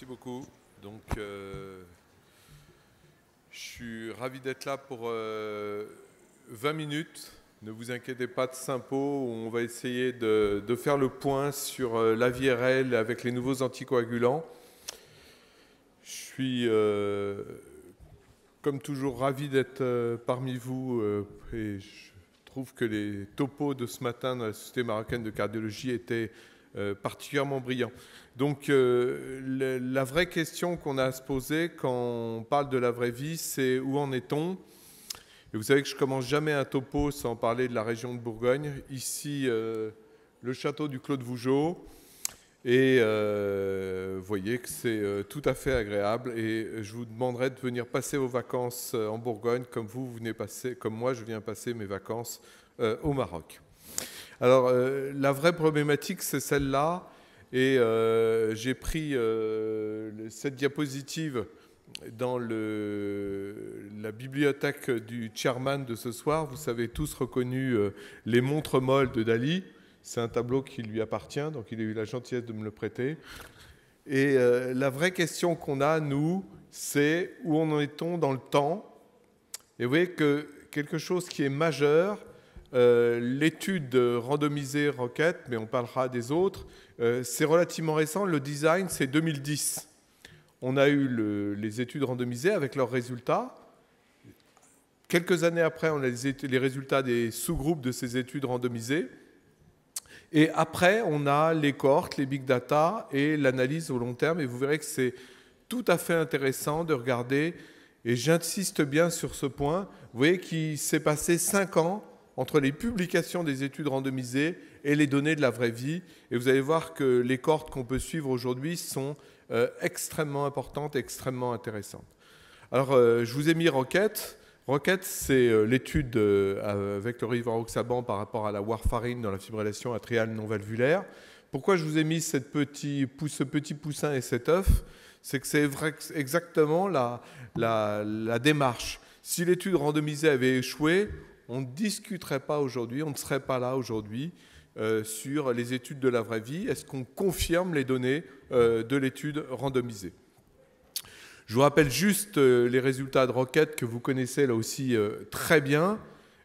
Merci beaucoup. Donc, je suis ravi d'être là pour 20 minutes. Ne vous inquiétez pas de Saint-Pau, on va essayer de faire le point sur l'AVRL avec les nouveaux anticoagulants. Je suis, comme toujours, ravi d'être parmi vous et je trouve que les topos de ce matin dans la Société marocaine de cardiologie étaient particulièrement brillants. Donc, la vraie question qu'on a à se poser quand on parle de la vraie vie, c'est où en est-on ? Et vous savez que je commence jamais un topo sans parler de la région de Bourgogne. Ici, le château du Clos de Vougeot. Et vous voyez que c'est tout à fait agréable. Et je vous demanderai de venir passer vos vacances en Bourgogne comme vous venez passer, comme moi je viens passer mes vacances au Maroc. Alors, la vraie problématique, c'est celle-là. Et j'ai pris cette diapositive dans la bibliothèque du chairman de ce soir. Vous avez tous reconnu les montres molles de Dali. C'est un tableau qui lui appartient, donc il a eu la gentillesse de me le prêter. Et la vraie question qu'on a, nous, c'est où en est-on dans le temps ? Et vous voyez que quelque chose qui est majeur, l'étude randomisée Rocket, mais on parlera des autres, c'est relativement récent. Le design, c'est 2010. On a eu les études randomisées avec leurs résultats. Quelques années après, on a les résultats des sous-groupes de ces études randomisées. Et après, on a les cohortes, les big data et l'analyse au long terme. Et vous verrez que c'est tout à fait intéressant de regarder. Et j'insiste bien sur ce point. Vous voyez qu'il s'est passé 5 ans entre les publications des études randomisées et les données de la vraie vie. Et vous allez voir que les cohortes qu'on peut suivre aujourd'hui sont extrêmement importantes, extrêmement intéressantes. Alors, je vous ai mis Rocket. Rocket, c'est l'étude avec le rivaroxaban par rapport à la warfarine dans la fibrillation atriale non valvulaire. Pourquoi je vous ai mis ce petit poussin et cet œuf ? C'est que c'est exactement la démarche. Si l'étude randomisée avait échoué, on ne discuterait pas aujourd'hui, on ne serait pas là aujourd'hui sur les études de la vraie vie. Est-ce qu'on confirme les données de l'étude randomisée ? Je vous rappelle juste les résultats de Rocket que vous connaissez là aussi très bien.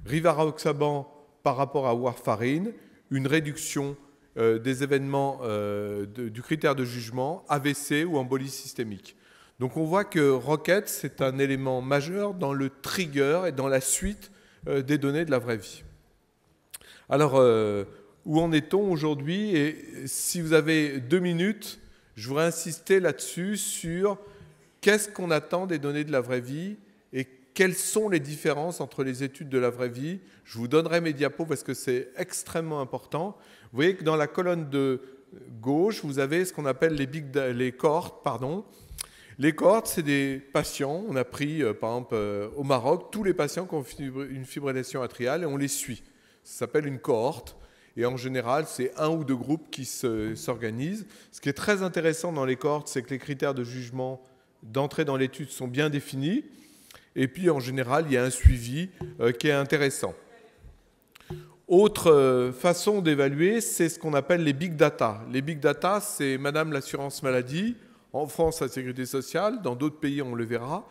Rivaroxaban par rapport à warfarine, une réduction des événements du critère de jugement, AVC ou embolie systémique. Donc on voit que Rocket, c'est un élément majeur dans le trigger et dans la suite des données de la vraie vie. Alors, où en est-on aujourd'hui ? Et si vous avez 2 minutes, je voudrais insister là-dessus sur qu'est-ce qu'on attend des données de la vraie vie et quelles sont les différences entre les études de la vraie vie. Je vous donnerai mes diapos parce que c'est extrêmement important. Vous voyez que dans la colonne de gauche, vous avez ce qu'on appelle les cohortes. Les cohortes, c'est des patients. On a pris, par exemple, au Maroc, tous les patients qui ont une fibrillation atriale et on les suit. Ça s'appelle une cohorte. Et en général, c'est 1 ou 2 groupes qui s'organisent. Ce qui est très intéressant dans les cohortes, c'est que les critères de jugement d'entrée dans l'étude sont bien définis. Et puis, en général, il y a un suivi qui est intéressant. Autre façon d'évaluer, c'est ce qu'on appelle les big data. Les big data, c'est Madame l'assurance maladie, en France, la sécurité sociale, dans d'autres pays, on le verra.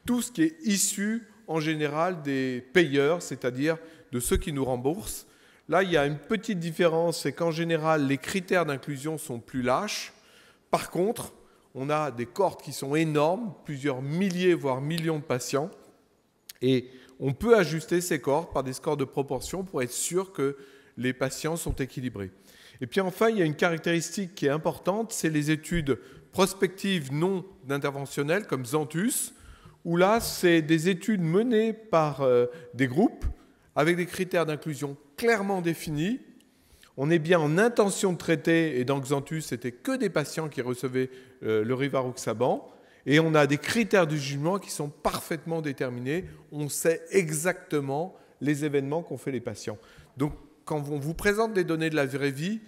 Tout ce qui est issu, en général, des payeurs, c'est-à-dire de ceux qui nous remboursent. Là, il y a une petite différence, c'est qu'en général, les critères d'inclusion sont plus lâches. Par contre, on a des cohortes qui sont énormes, plusieurs milliers, voire millions de patients. Et on peut ajuster ces cohortes par des scores de proportion pour être sûr que les patients sont équilibrés. Et puis enfin, il y a une caractéristique qui est importante, c'est les études prospectives non interventionnelles, comme Xanthus, où là, c'est des études menées par des groupes avec des critères d'inclusion clairement définis. On est bien en intention de traiter, et dans Xanthus, c'était que des patients qui recevaient le rivaroxaban. Et on a des critères du jugement qui sont parfaitement déterminés. On sait exactement les événements qu'ont fait les patients. Donc, quand on vous présente des données de la vraie vie,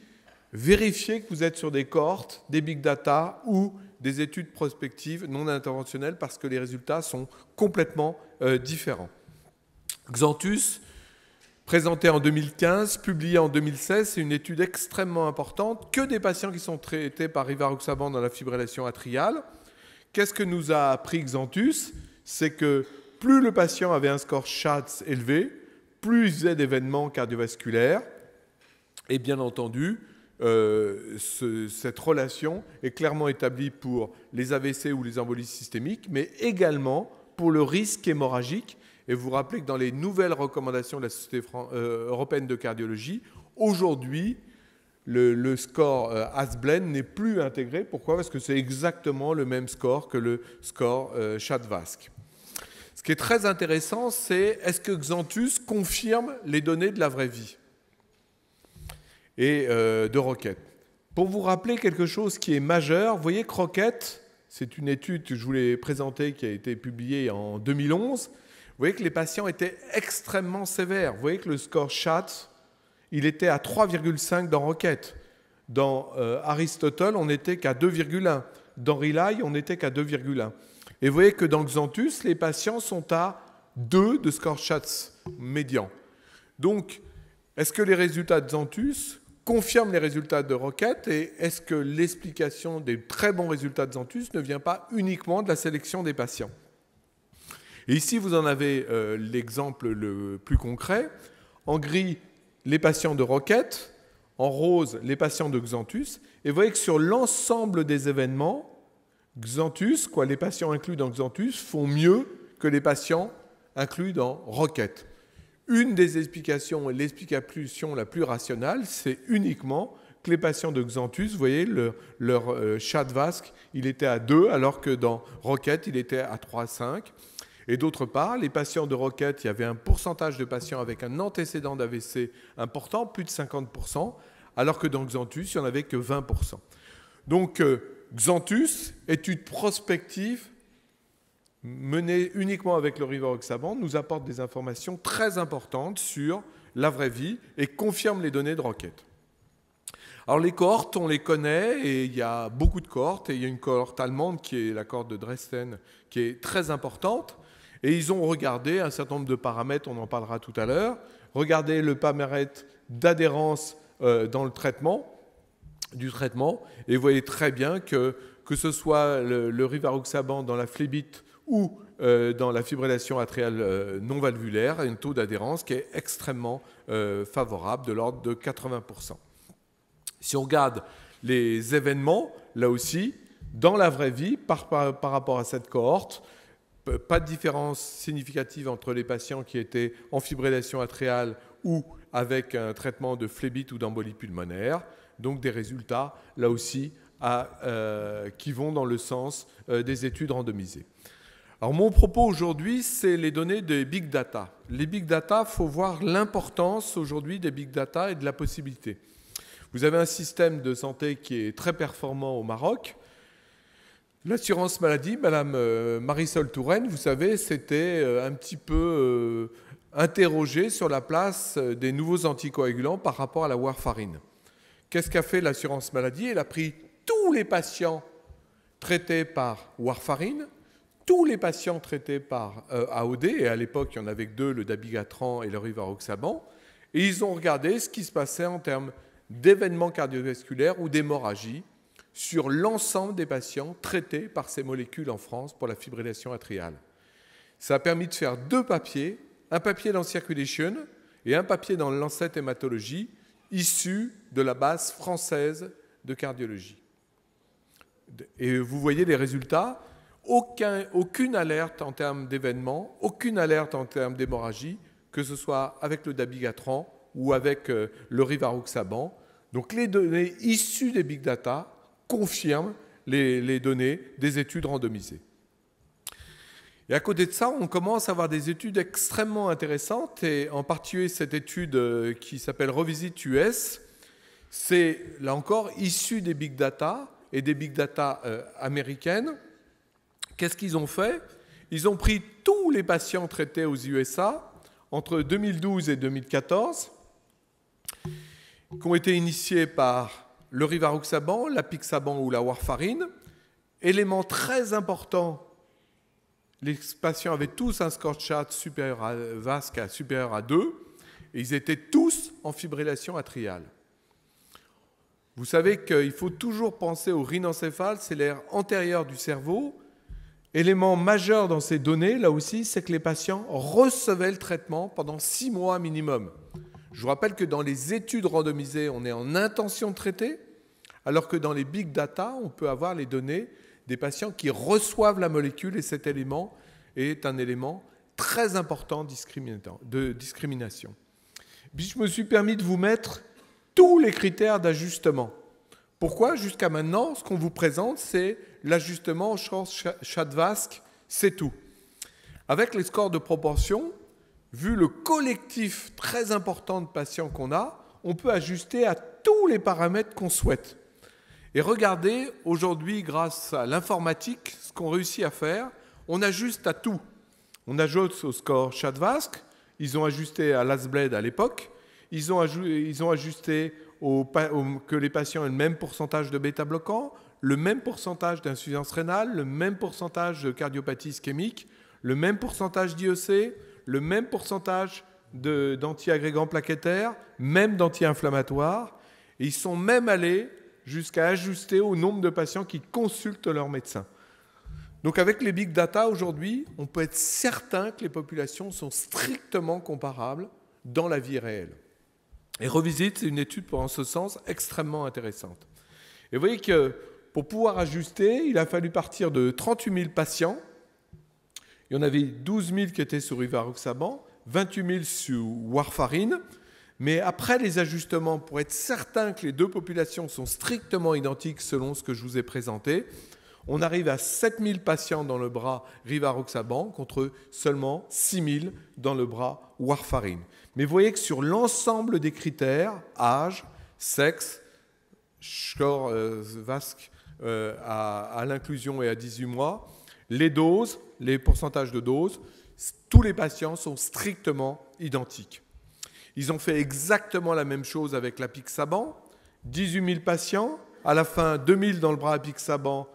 vérifiez que vous êtes sur des cohortes, des big data ou des études prospectives non interventionnelles parce que les résultats sont complètement différents. Xanthus, présentée en 2015, publiée en 2016. C'est une étude extrêmement importante. Que des patients qui sont traités par rivaroxaban dans la fibrillation atriale. Qu'est-ce que nous a appris Xanthus? C'est que plus le patient avait un score SHATS élevé, plus il faisait d'événements cardiovasculaires. Et bien entendu, cette relation est clairement établie pour les AVC ou les embolies systémiques, mais également pour le risque hémorragique. Et vous vous rappelez que dans les nouvelles recommandations de la Société européenne de cardiologie, aujourd'hui, le score Asblen n'est plus intégré. Pourquoi? Parce que c'est exactement le même score que le score SHAD-VASc. Ce qui est très intéressant, c'est est-ce que Xanthus confirme les données de la vraie vie et de Rocket. Pour vous rappeler quelque chose qui est majeur, vous voyez que Rocket, c'est une étude que je vous l'ai présentée qui a été publiée en 2011. Vous voyez que les patients étaient extrêmement sévères. Vous voyez que le score SHATS, il était à 3,5 dans Rocket. Dans Aristotle, on n'était qu'à 2,1. Dans Relay, on n'était qu'à 2,1. Et vous voyez que dans Xanthus, les patients sont à 2 de score SHATS médian. Donc, est-ce que les résultats de Xanthus confirment les résultats de Rocket et est-ce que l'explication des très bons résultats de Xanthus ne vient pas uniquement de la sélection des patients? Et ici, vous en avez l'exemple le plus concret. En gris, les patients de Rocket. En rose, les patients de Xanthus. Et vous voyez que sur l'ensemble des événements, Xanthus, les patients inclus dans Xanthus, font mieux que les patients inclus dans Rocket. Une des explications, et l'explication la plus rationnelle, c'est uniquement que les patients de Xanthus, vous voyez, leur SHAD-VASc, il était à 2, alors que dans Rocket, il était à 3,5. Et d'autre part, les patients de Rocket, il y avait un pourcentage de patients avec un antécédent d'AVC important, plus de 50%, alors que dans Xanthus, il n'y en avait que 20%. Donc, Xanthus, étude prospective, menée uniquement avec le rivaroxaban, nous apporte des informations très importantes sur la vraie vie et confirme les données de Rocket. Alors les cohortes, on les connaît et il y a beaucoup de cohortes et il y a une cohorte allemande qui est la cohorte de Dresden qui est très importante et ils ont regardé un certain nombre de paramètres, on en parlera tout à l'heure, regardé le paramètre d'adhérence dans le traitement, et vous voyez très bien que ce soit le rivaroxaban dans la phlébite ou dans la fibrillation atriale non valvulaire, un taux d'adhérence qui est extrêmement favorable, de l'ordre de 80%. Si on regarde les événements, là aussi, dans la vraie vie, par rapport à cette cohorte, pas de différence significative entre les patients qui étaient en fibrillation atriale ou avec un traitement de phlébite ou d'embolie pulmonaire. Donc des résultats, là aussi, qui vont dans le sens des études randomisées. Alors mon propos aujourd'hui, c'est les données des big data. Les big data, il faut voir l'importance aujourd'hui des big data et de la possibilité. Vous avez un système de santé qui est très performant au Maroc. L'assurance maladie, Madame Marisol Touraine, vous savez, s'était un petit peu interrogée sur la place des nouveaux anticoagulants par rapport à la warfarine. Qu'est-ce qu'a fait l'assurance maladie? Elle a pris tous les patients traités par warfarine, tous les patients traités par AOD, et à l'époque, il y en avait que deux, le dabigatran et le rivaroxaban, et ils ont regardé ce qui se passait en termes d'événements cardiovasculaires ou d'hémorragie sur l'ensemble des patients traités par ces molécules en France pour la fibrillation atriale. Ça a permis de faire deux papiers, un papier dans Circulation et un papier dans le Lancet Hématologie, issus de la base française de cardiologie. Et vous voyez les résultats, aucune alerte en termes d'événements, aucune alerte en termes d'hémorragie, que ce soit avec le dabigatran ou avec le rivaroxaban. Donc les données issues des big data confirment les données des études randomisées. Et à côté de ça, on commence à avoir des études extrêmement intéressantes, et en particulier cette étude qui s'appelle Revisit US, c'est là encore issu des big data et des big data américaines. Qu'est-ce qu'ils ont fait? Ils ont pris tous les patients traités aux USA entre 2012 et 2014, qui ont été initiés par le rivaroxaban, l'apixaban ou la warfarine. Élément très important, les patients avaient tous un score SHATS supérieur à VASc supérieur à 2, Et ils étaient tous en fibrillation atriale. Vous savez qu'il faut toujours penser au rhinencéphale, c'est l'aire antérieure du cerveau. Élément majeur dans ces données, là aussi, c'est que les patients recevaient le traitement pendant 6 mois minimum. Je vous rappelle que dans les études randomisées, on est en intention de traiter, alors que dans les big data, on peut avoir les données des patients qui reçoivent la molécule, et cet élément est un élément très important de discrimination. Puis je me suis permis de vous mettre tous les critères d'ajustement. Pourquoi? Jusqu'à maintenant, ce qu'on vous présente, c'est l'ajustement au score Chadvask, c'est tout. Avec les scores de proportion, vu le collectif très important de patients qu'on a, on peut ajuster à tous les paramètres qu'on souhaite. Et regardez, aujourd'hui, grâce à l'informatique, ce qu'on réussit à faire, on ajuste à tout. On ajoute au score Chadvask, ils ont ajusté à l'Asbled à l'époque, ils ont ajusté que les patients aient le même pourcentage de bêta-bloquants, le même pourcentage d'insuffisance rénale, le même pourcentage de cardiopathie ischémique, le même pourcentage d'IEC, le même pourcentage d'anti-agrégants plaquettaires, même d'anti-inflammatoires. Et ils sont même allés jusqu'à ajuster au nombre de patients qui consultent leur médecin. Donc avec les big data aujourd'hui, on peut être certain que les populations sont strictement comparables dans la vie réelle. Et Revisite, c'est une étude en ce sens extrêmement intéressante. Et vous voyez que pour pouvoir ajuster, il a fallu partir de 38 000 patients. Il y en avait 12 000 qui étaient sur rivaroxaban, 28 000 sur warfarine. Mais après les ajustements, pour être certain que les deux populations sont strictement identiques selon ce que je vous ai présenté, on arrive à 7 000 patients dans le bras rivaroxaban contre seulement 6 000 dans le bras warfarine. Mais vous voyez que sur l'ensemble des critères, âge, sexe, score VASC à l'inclusion et à 18 mois, les doses, les pourcentages de doses, tous les patients sont strictement identiques. Ils ont fait exactement la même chose avec l'apixaban, 18 000 patients, à la fin 2 000 dans le bras apixaban,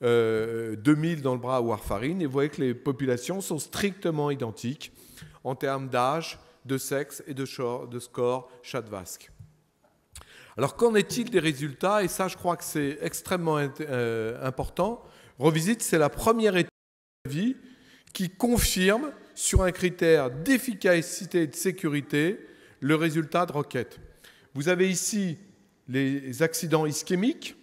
2 000 dans le bras warfarine, et vous voyez que les populations sont strictement identiques en termes d'âge, de sexe et de score Chadvask. Alors qu'en est-il des résultats? Et ça, je crois que c'est extrêmement important. Revisite, c'est la première étude de vie qui confirme sur un critère d'efficacité et de sécurité le résultat de Rocket. Vous avez ici les accidents ischémiques,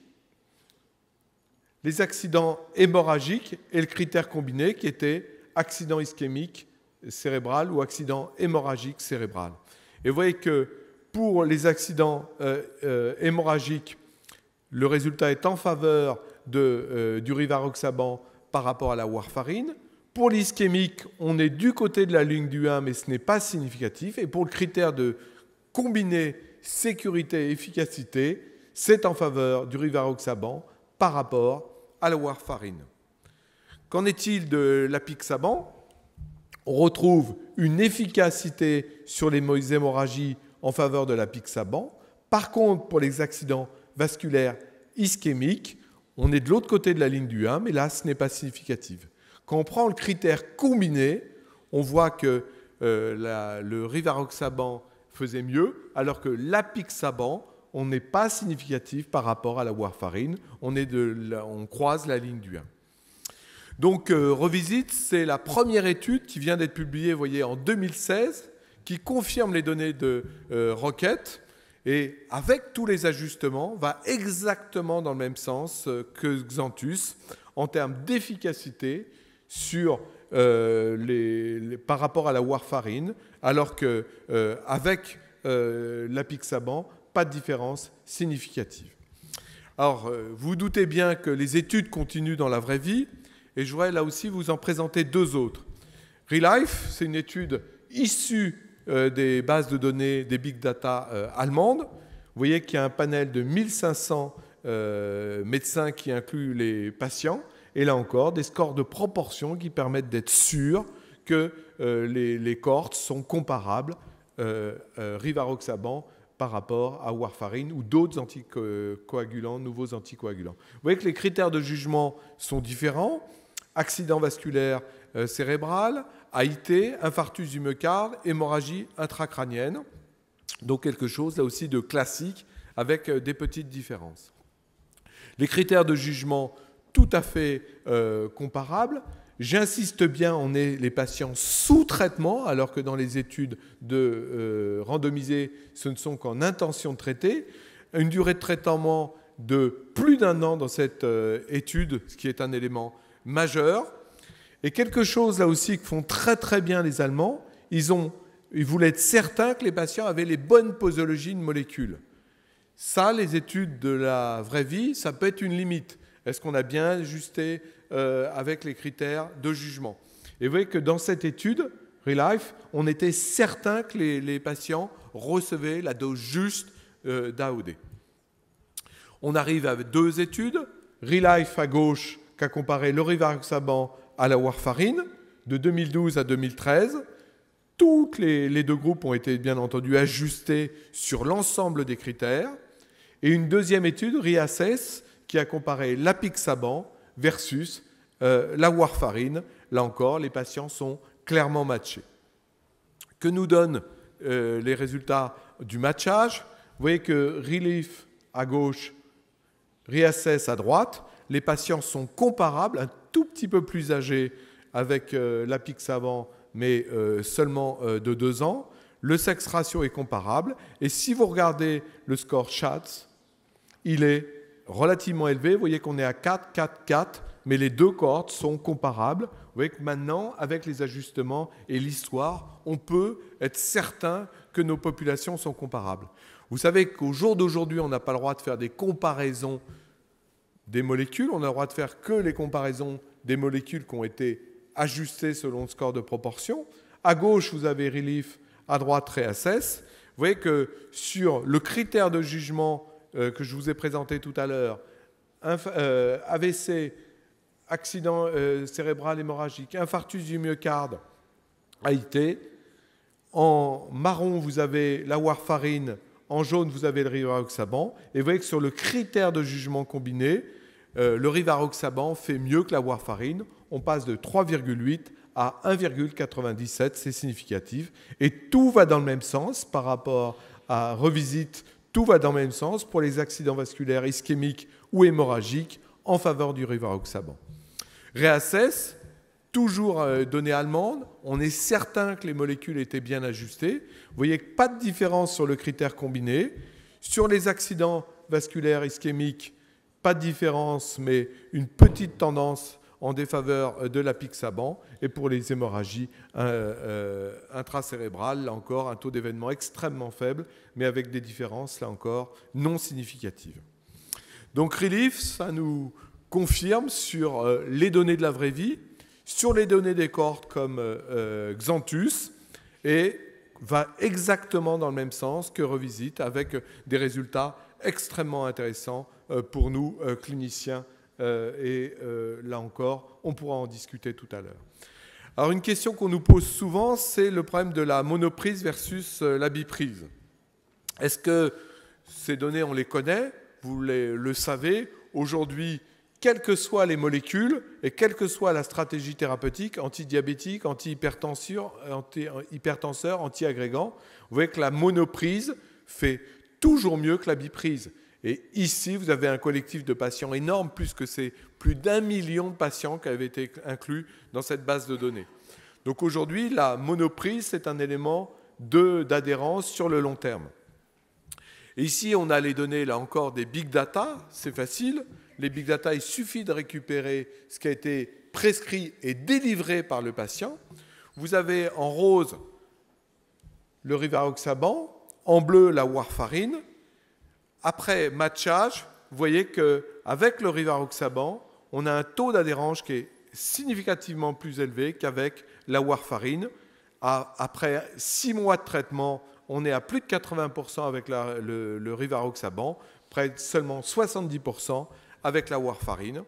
les accidents hémorragiques et le critère combiné qui était accident ischémique cérébral ou accident hémorragique cérébral. Et vous voyez que pour les accidents hémorragiques, le résultat est en faveur du rivaroxaban par rapport à la warfarine. Pour l'ischémique, on est du côté de la ligne du 1, mais ce n'est pas significatif. Et pour le critère de combiné sécurité et efficacité, c'est en faveur du rivaroxaban par rapport à la warfarine. Qu'en est-il de l'apixaban? On retrouve une efficacité sur les hémorragies en faveur de l'apixaban. Par contre, pour les accidents vasculaires ischémiques, on est de l'autre côté de la ligne du 1, mais là, ce n'est pas significatif. Quand on prend le critère combiné, on voit que le rivaroxaban faisait mieux, alors que l'apixaban, on n'est pas significatif par rapport à la warfarine. On croise la ligne du 1. Donc, Revisite, c'est la première étude qui vient d'être publiée, vous voyez, en 2016, qui confirme les données de Rocket et, avec tous les ajustements, va exactement dans le même sens que Xanthus en termes d'efficacité par rapport à la warfarine, alors qu'avec l'apixaban, pas de différence significative. Alors, vous doutez bien que les études continuent dans la vraie vie, et je voudrais là aussi vous en présenter deux autres. ReLife, c'est une étude issue des bases de données des big data allemandes. Vous voyez qu'il y a un panel de 1500 médecins qui inclut les patients, et là encore, des scores de proportion qui permettent d'être sûrs que les cohortes sont comparables rivaroxaban par rapport à warfarine ou d'autres anticoagulants, nouveaux anticoagulants. Vous voyez que les critères de jugement sont différents. Accident vasculaire cérébral, AIT, infarctus du myocarde, hémorragie intracrânienne. Donc quelque chose là aussi de classique avec des petites différences. Les critères de jugement tout à fait comparables. J'insiste bien, on est les patients sous traitement, alors que dans les études randomisées, ce ne sont qu'en intention de traiter. Une durée de traitement de plus d'1 an dans cette étude, ce qui est un élément majeur. Et quelque chose là aussi que font très très bien les Allemands, ils voulaient être certains que les patients avaient les bonnes posologies de molécules. Ça, les études de la vraie vie, ça peut être une limite. Est-ce qu'on a bien ajusté avec les critères de jugement? Et vous voyez que dans cette étude, ReLife, on était certain que les patients recevaient la dose juste d'AOD. On arrive avec 2 études. ReLife à gauche, qui a comparé le rivaroxaban à la warfarine, de 2012 à 2013. Toutes les 2 groupes ont été bien entendu ajustés sur l'ensemble des critères. Et une deuxième étude, ReAssess, qui a comparé l'apixaban versus la warfarine. Là encore, les patients sont clairement matchés. Que nous donnent les résultats du matchage? Vous voyez que ReLife à gauche, ReAssess à droite, les patients sont comparables, un tout petit peu plus âgés avec l'apixaban, mais seulement de 2 ans. Le sexe ratio est comparable. Et si vous regardez le score Schatz, il est relativement élevé. Vous voyez qu'on est à 4, 4, 4, mais les 2 cohortes sont comparables. Vous voyez que maintenant, avec les ajustements et l'histoire, on peut être certain que nos populations sont comparables. Vous savez qu'au jour d'aujourd'hui, on n'a pas le droit de faire des comparaisons des molécules. On a le droit de faire que les comparaisons des molécules qui ont été ajustées selon le score de proportion. À gauche, vous avez ReLife, à droite, ReAssess. Vous voyez que sur le critère de jugement que je vous ai présenté tout à l'heure, AVC, accident cérébral hémorragique, infarctus du myocarde, AIT. En marron, vous avez la warfarine. En jaune, vous avez le rivaroxaban. Et vous voyez que sur le critère de jugement combiné, le rivaroxaban fait mieux que la warfarine. On passe de 3,8 à 1,97. C'est significatif. Et tout va dans le même sens par rapport à Revisite. Tout va dans le même sens pour les accidents vasculaires ischémiques ou hémorragiques en faveur du rivaroxaban. ReAssess, toujours données allemandes, on est certain que les molécules étaient bien ajustées. Vous voyez pas de différence sur le critère combiné. Sur les accidents vasculaires ischémiques, pas de différence, mais une petite tendance en défaveur de l'apixaban. Et pour les hémorragies intracérébrales, là encore, un taux d'événement extrêmement faible, mais avec des différences, là encore, non significatives. Donc ReLife, ça nous confirme sur les données de la vraie vie, sur les données des cohortes comme Xanthus, et va exactement dans le même sens que Revisite, avec des résultats extrêmement intéressants pour nous, cliniciens. Et là encore, on pourra en discuter tout à l'heure. Alors une question qu'on nous pose souvent, c'est le problème de la monoprise versus la biprise. Est-ce que ces données, on les connaît? Vous le savez. Aujourd'hui, quelles que soient les molécules et quelle que soit la stratégie thérapeutique, antidiabétique, anti-hypertenseur, anti-agrégant, vous voyez que la monoprise fait toujours mieux que la biprise. Et ici, vous avez un collectif de patients énorme, puisque c'est plus d'1 million de patients qui avaient été inclus dans cette base de données. Donc aujourd'hui, la monoprise, c'est un élément d'adhérence sur le long terme. Et ici, on a les données, là encore, des big data. C'est facile. Les big data, il suffit de récupérer ce qui a été prescrit et délivré par le patient. Vous avez en rose le rivaroxaban, en bleu la warfarine. Après matchage, vous voyez qu'avec le rivaroxaban, on a un taux d'adhérence qui est significativement plus élevé qu'avec la warfarine. Après 6 mois de traitement, on est à plus de 80% avec le rivaroxaban, près de seulement 70% avec la warfarine.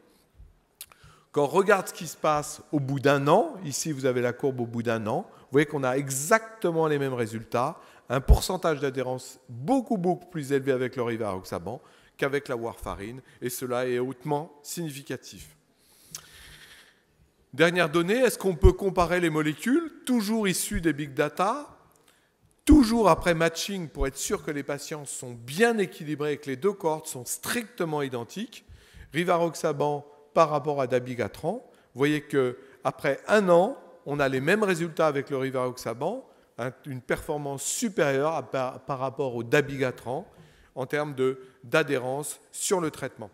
Quand on regarde ce qui se passe au bout d'1 an, ici vous avez la courbe au bout d'1 an, vous voyez qu'on a exactement les mêmes résultats, un pourcentage d'adhérence beaucoup plus élevé avec le rivaroxaban qu'avec la warfarine, et cela est hautement significatif. Dernière donnée, est-ce qu'on peut comparer les molécules, toujours issues des big data, toujours après matching pour être sûr que les patients sont bien équilibrés et que les deux cohortes sont strictement identiques, rivaroxaban par rapport à dabigatran. Vous voyez qu'après 1 an, on a les mêmes résultats avec le rivaroxaban, une performance supérieure par rapport au dabigatran en termes d'adhérence sur le traitement.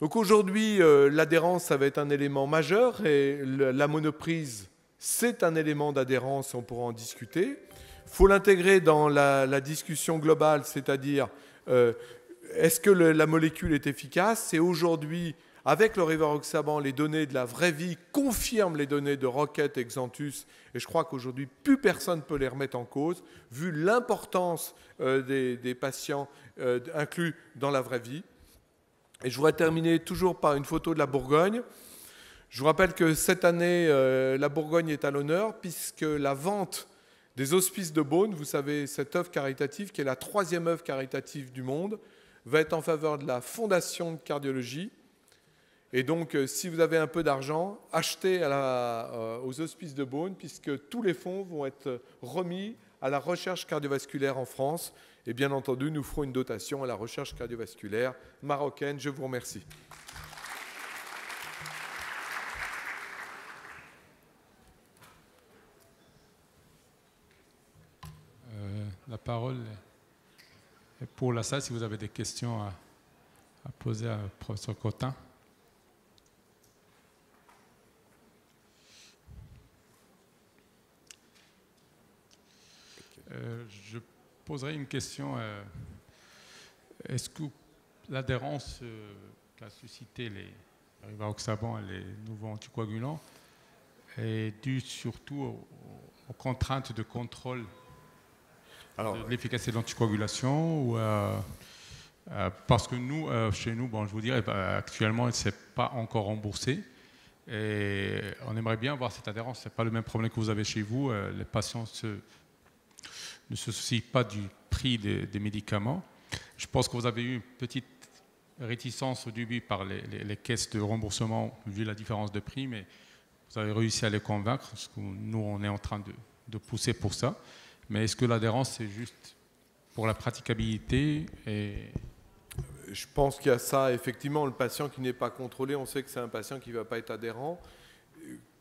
Donc aujourd'hui, l'adhérence, ça va être un élément majeur et la monoprise, c'est un élément d'adhérence, on pourra en discuter. Il faut l'intégrer dans la discussion globale, c'est-à-dire est-ce que la molécule est efficace? Et aujourd'hui, avec le rivaroxaban, les données de la vraie vie confirment les données de Rocket et Xanthus, et je crois qu'aujourd'hui, plus personne ne peut les remettre en cause, vu l'importance des patients inclus dans la vraie vie. Et je voudrais terminer toujours par une photo de la Bourgogne. Je vous rappelle que cette année, la Bourgogne est à l'honneur, puisque la vente des Hospices de Beaune, vous savez, cette œuvre caritative, qui est la 3e œuvre caritative du monde, va être en faveur de la Fondation de cardiologie. Et donc, si vous avez un peu d'argent, achetez aux Hospices de Beaune, puisque tous les fonds vont être remis à la recherche cardiovasculaire en France. Et bien entendu, nous ferons une dotation à la recherche cardiovasculaire marocaine. Je vous remercie. La parole est pour la salle, si vous avez des questions à poser à professeur Cotin. Je poserai une question. Est-ce que l'adhérence qu'a suscité les rivaroxaban et les nouveaux anticoagulants est due surtout aux contraintes de contrôle de l'efficacité de l'anticoagulation ou parce que nous, chez nous, bon, je vous dirais, actuellement, ce n'est pas encore remboursé. Et on aimerait bien avoir cette adhérence. Ce n'est pas le même problème que vous avez chez vous. Les patients ne se soucient pas du prix des médicaments. Je pense que vous avez eu une petite réticence au début par les caisses de remboursement, vu la différence de prix, mais vous avez réussi à les convaincre, parce que nous, on est en train de pousser pour ça. Mais est-ce que l'adhérence, c'est juste pour la praticabilité Je pense qu'il y a ça. Effectivement, le patient qui n'est pas contrôlé, on sait que c'est un patient qui ne va pas être adhérent.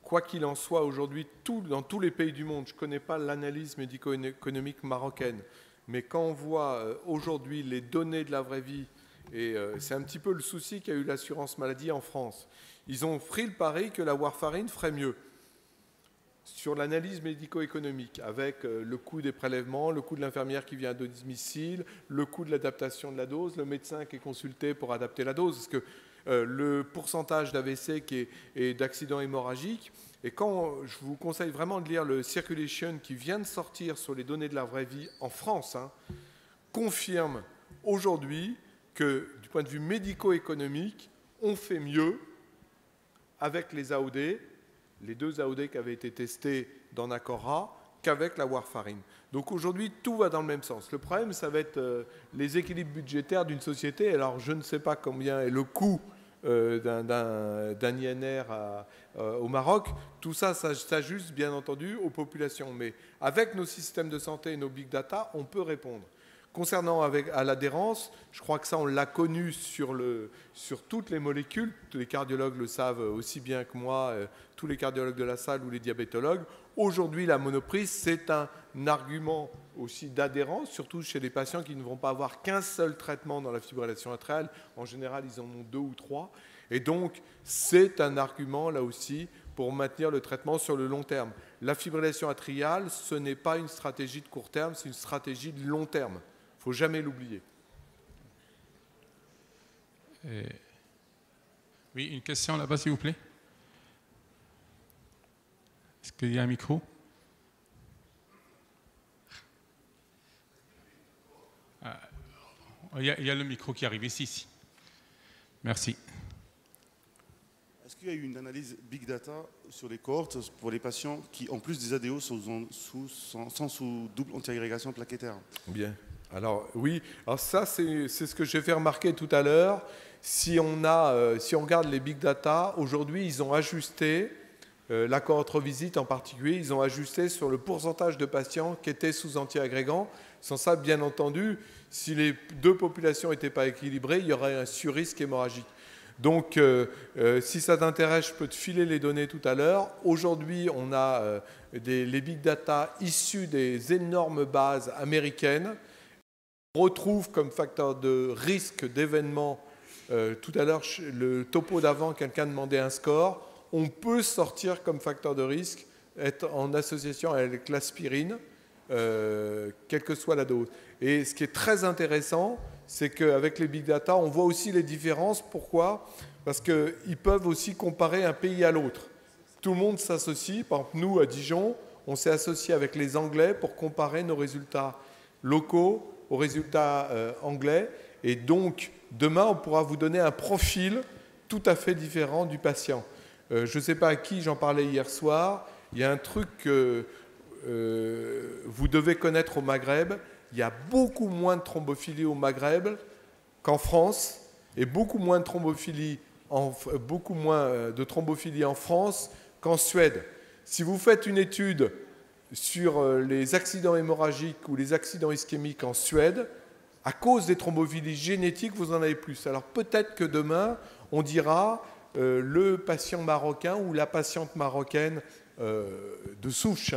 Quoi qu'il en soit, aujourd'hui, dans tous les pays du monde, je ne connais pas l'analyse médico-économique marocaine, mais quand on voit aujourd'hui les données de la vraie vie, et c'est un petit peu le souci qu'a eu l'assurance maladie en France, ils ont pris le pari que la warfarine ferait mieux sur l'analyse médico-économique, avec le coût des prélèvements, le coût de l'infirmière qui vient à domicile, le coût de l'adaptation de la dose, le médecin qui est consulté pour adapter la dose, parce que le pourcentage d'AVC et d'accidents hémorragiques. Et quand je vous conseille vraiment de lire le Circulation qui vient de sortir sur les données de la vraie vie en France, confirme aujourd'hui que du point de vue médico-économique, on fait mieux avec les AOD, les 2 AOD qui avaient été testés dans Nacora, qu'avec la warfarine. Donc aujourd'hui, tout va dans le même sens. Le problème, ça va être les équilibres budgétaires d'une société. Alors, je ne sais pas combien est le coût d'un INR au Maroc. Tout ça, ça s'ajuste bien entendu aux populations. Mais avec nos systèmes de santé et nos big data, on peut répondre. Concernant à l'adhérence, je crois que ça, on l'a connu sur toutes les molécules. Les cardiologues le savent aussi bien que moi, tous les cardiologues de la salle ou les diabétologues. Aujourd'hui, la monoprise, c'est un argument aussi d'adhérence, surtout chez les patients qui ne vont pas avoir qu'un seul traitement dans la fibrillation atriale. En général, ils en ont 2 ou 3. Et donc, c'est un argument, là aussi, pour maintenir le traitement sur le long terme. La fibrillation atriale, ce n'est pas une stratégie de court terme, c'est une stratégie de long terme. Il ne faut jamais l'oublier. Oui, une question là-bas, s'il vous plaît. Est-ce qu'il y a un micro? Il y a le micro qui arrive ici. Merci. Est-ce qu'il y a eu une analyse big data sur les cohortes pour les patients qui, en plus des ADO, sont sous double antiagrégation plaquettaire? Bien. Alors oui, alors ça c'est ce que j'ai fait remarquer tout à l'heure. Si on regarde les big data, aujourd'hui ils ont ajusté, la cohorte revisite en particulier, ils ont ajusté sur le pourcentage de patients qui étaient sous antiagrégants. Sans ça, bien entendu, si les deux populations n'étaient pas équilibrées, il y aurait un surrisque hémorragique. Donc, si ça t'intéresse, je peux te filer les données tout à l'heure. Aujourd'hui, on a les big data issus des énormes bases américaines. On retrouve comme facteur de risque d'événement, tout à l'heure, le topo d'avant, quelqu'un demandait un score. On peut sortir comme facteur de risque, être en association avec l'aspirine, quelle que soit la dose. Et ce qui est très intéressant, c'est qu'avec les big data, on voit aussi les différences. Pourquoi? Parce qu'ils peuvent aussi comparer un pays à l'autre. Tout le monde s'associe. Par exemple, nous, à Dijon, on s'est associé avec les Anglais pour comparer nos résultats locaux aux résultats anglais. Et donc, demain, on pourra vous donner un profil tout à fait différent du patient. Je ne sais pas à qui j'en parlais hier soir. Il y a un truc que vous devez connaître au Maghreb. Il y a beaucoup moins de thrombophilie au Maghreb qu'en France et beaucoup moins de thrombophilie en France qu'en Suède. Si vous faites une étude sur les accidents hémorragiques ou les accidents ischémiques en Suède, à cause des thrombophilies génétiques, vous en avez plus. Alors peut-être que demain, on dira le patient marocain ou la patiente marocaine de souche,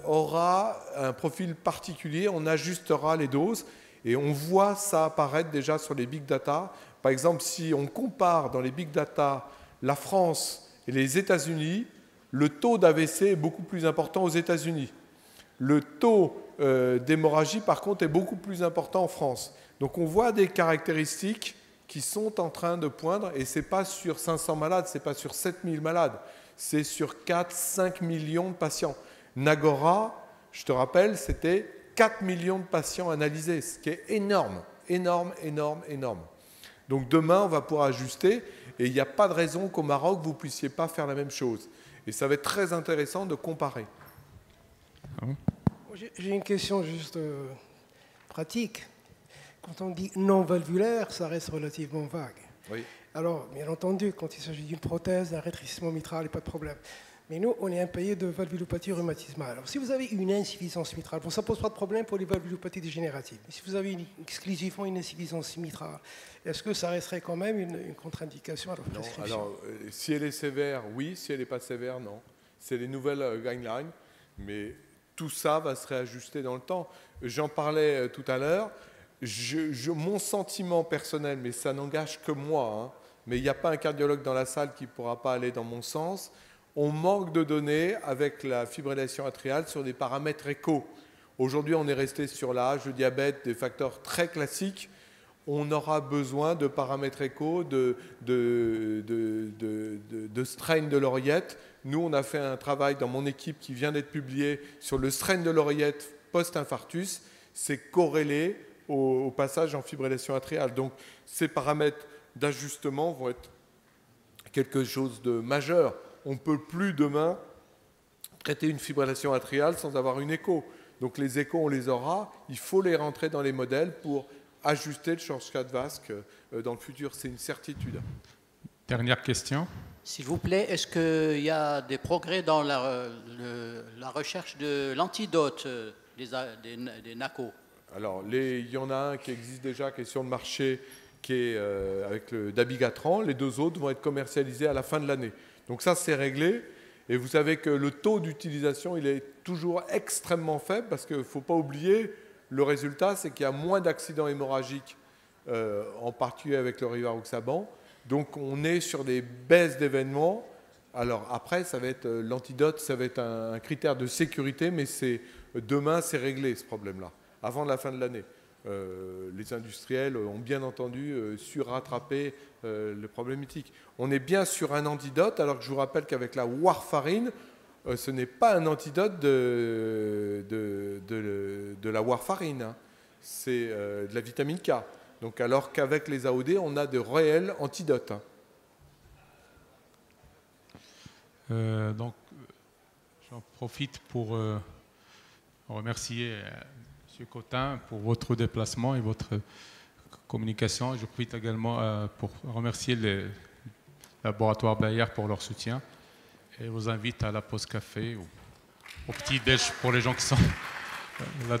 aura un profil particulier, on ajustera les doses et on voit ça apparaître déjà sur les big data. Par exemple, si on compare dans les big data la France et les États-Unis, le taux d'AVC est beaucoup plus important aux États-Unis. Le taux d'hémorragie, par contre, est beaucoup plus important en France. Donc on voit des caractéristiques qui sont en train de poindre, et ce n'est pas sur 500 malades, ce n'est pas sur 7000 malades, c'est sur 4-5 millions de patients. Nagora, je te rappelle, c'était 4 millions de patients analysés, ce qui est énorme, énorme, énorme, énorme. Donc demain, on va pouvoir ajuster, et il n'y a pas de raison qu'au Maroc, vous ne puissiez pas faire la même chose. Et ça va être très intéressant de comparer. J'ai une question juste pratique. Quand on dit non valvulaire, ça reste relativement vague. Oui. Alors, bien entendu, quand il s'agit d'une prothèse, d'un rétrécissement mitral, il n'y a pas de problème. Mais nous, on est un pays de valvulopathie rhumatismale. Alors, si vous avez une insuffisance mitrale, bon, ça ne pose pas de problème pour les valvulopathies dégénératives. Mais si vous avez exclusivement une insuffisance mitrale, est-ce que ça resterait quand même une contre-indication à la prescription? Alors, si elle est sévère, oui. Si elle n'est pas sévère, non. C'est les nouvelles guidelines. Mais tout ça va se réajuster dans le temps. J'en parlais tout à l'heure. Mon sentiment personnel, mais ça n'engage que moi, mais il n'y a pas un cardiologue dans la salle qui ne pourra pas aller dans mon sens. On manque de données avec la fibrillation atriale sur des paramètres échos. Aujourd'hui, on est resté sur l'âge, le diabète, des facteurs très classiques. On aura besoin de paramètres échos, de strain de l'oreillette. Nous, on a fait un travail dans mon équipe qui vient d'être publié sur le strain de l'oreillette post-infarctus. C'est corrélé au passage en fibrillation atriale. Donc, ces paramètres d'ajustement vont être quelque chose de majeur. On ne peut plus demain traiter une fibrillation atriale sans avoir une écho. Donc, les échos, on les aura. Il faut les rentrer dans les modèles pour ajuster le short-cut vasque dans le futur. C'est une certitude. Dernière question. S'il vous plaît, est-ce qu'il y a des progrès dans la recherche de l'antidote des NACO? Alors, il y en a un qui existe déjà, qui est sur le marché, qui est avec le dabigatran. Les deux autres vont être commercialisés à la fin de l'année. Donc ça, c'est réglé. Et vous savez que le taux d'utilisation, il est toujours extrêmement faible parce qu'il ne faut pas oublier, le résultat, c'est qu'il y a moins d'accidents hémorragiques, en particulier avec le rivaroxaban. Donc on est sur des baisses d'événements. Alors après, ça va être l'antidote, ça va être un critère de sécurité, mais demain, c'est réglé ce problème-là, avant la fin de l'année. Les industriels ont bien entendu su rattraper le problématique. On est bien sur un antidote, alors que je vous rappelle qu'avec la warfarine, ce n'est pas un antidote de la warfarine, c'est de la vitamine K. Donc, alors qu'avec les AOD, on a de réels antidotes. Donc, j'en profite pour remercier M. Cotin, pour votre déplacement et votre communication. Je profite également pour remercier le laboratoire Bayer pour leur soutien et vous invite à la pause café ou au petit déj pour les gens qui sont là.